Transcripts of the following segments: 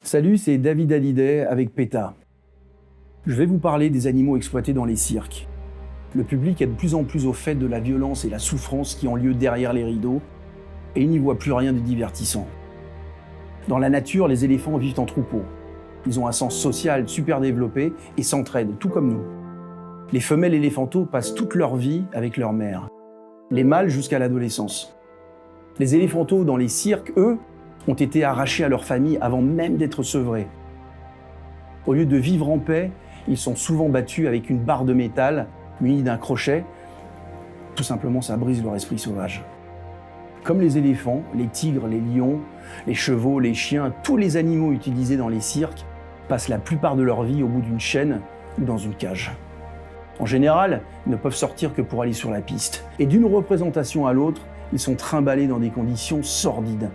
Salut, c'est David Hallyday avec PETA. Je vais vous parler des animaux exploités dans les cirques. Le public est de plus en plus au fait de la violence et la souffrance qui ont lieu derrière les rideaux, et il n'y voit plus rien de divertissant. Dans la nature, les éléphants vivent en troupeau. Ils ont un sens social super développé et s'entraident, tout comme nous. Les femelles éléphantaux passent toute leur vie avec leur mère. Les mâles jusqu'à l'adolescence. Les éléphantaux dans les cirques, eux, ont été arrachés à leur famille avant même d'être sevrés. Au lieu de vivre en paix, ils sont souvent battus avec une barre de métal munie d'un crochet. Tout simplement, ça brise leur esprit sauvage. Comme les éléphants, les tigres, les lions, les chevaux, les chiens, tous les animaux utilisés dans les cirques passent la plupart de leur vie au bout d'une chaîne ou dans une cage. En général, ils ne peuvent sortir que pour aller sur la piste. Et d'une représentation à l'autre, ils sont trimballés dans des conditions sordides.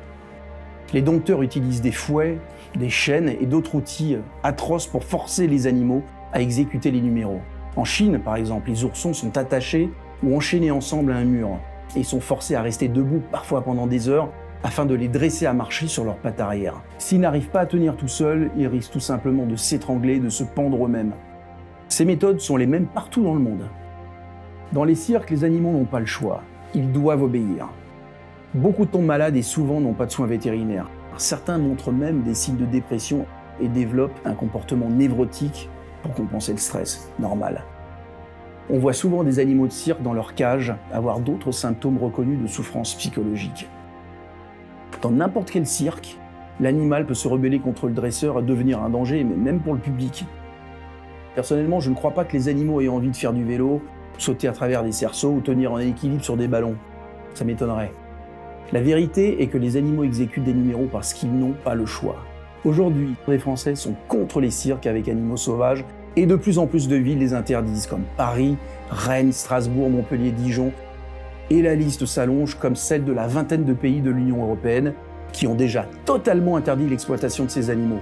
Les dompteurs utilisent des fouets, des chaînes et d'autres outils atroces pour forcer les animaux à exécuter les numéros. En Chine, par exemple, les oursons sont attachés ou enchaînés ensemble à un mur et ils sont forcés à rester debout, parfois pendant des heures, afin de les dresser à marcher sur leurs pattes arrière. S'ils n'arrivent pas à tenir tout seuls, ils risquent tout simplement de s'étrangler, de se pendre eux-mêmes. Ces méthodes sont les mêmes partout dans le monde. Dans les cirques, les animaux n'ont pas le choix. Ils doivent obéir. Beaucoup tombent malades et souvent n'ont pas de soins vétérinaires. Certains montrent même des signes de dépression et développent un comportement névrotique pour compenser le stress, normal. On voit souvent des animaux de cirque dans leur cage avoir d'autres symptômes reconnus de souffrance psychologique. Dans n'importe quel cirque, l'animal peut se rebeller contre le dresseur et devenir un danger, mais même pour le public. Personnellement, je ne crois pas que les animaux aient envie de faire du vélo, sauter à travers des cerceaux ou tenir en équilibre sur des ballons. Ça m'étonnerait. La vérité est que les animaux exécutent des numéros parce qu'ils n'ont pas le choix. Aujourd'hui, les Français sont contre les cirques avec animaux sauvages et de plus en plus de villes les interdisent, comme Paris, Rennes, Strasbourg, Montpellier, Dijon. Et la liste s'allonge comme celle de la vingtaine de pays de l'Union européenne qui ont déjà totalement interdit l'exploitation de ces animaux.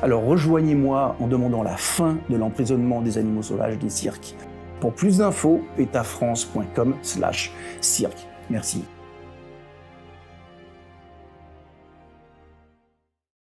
Alors rejoignez-moi en demandant la fin de l'emprisonnement des animaux sauvages des cirques. Pour plus d'infos, petafrance.com/cirque. Merci.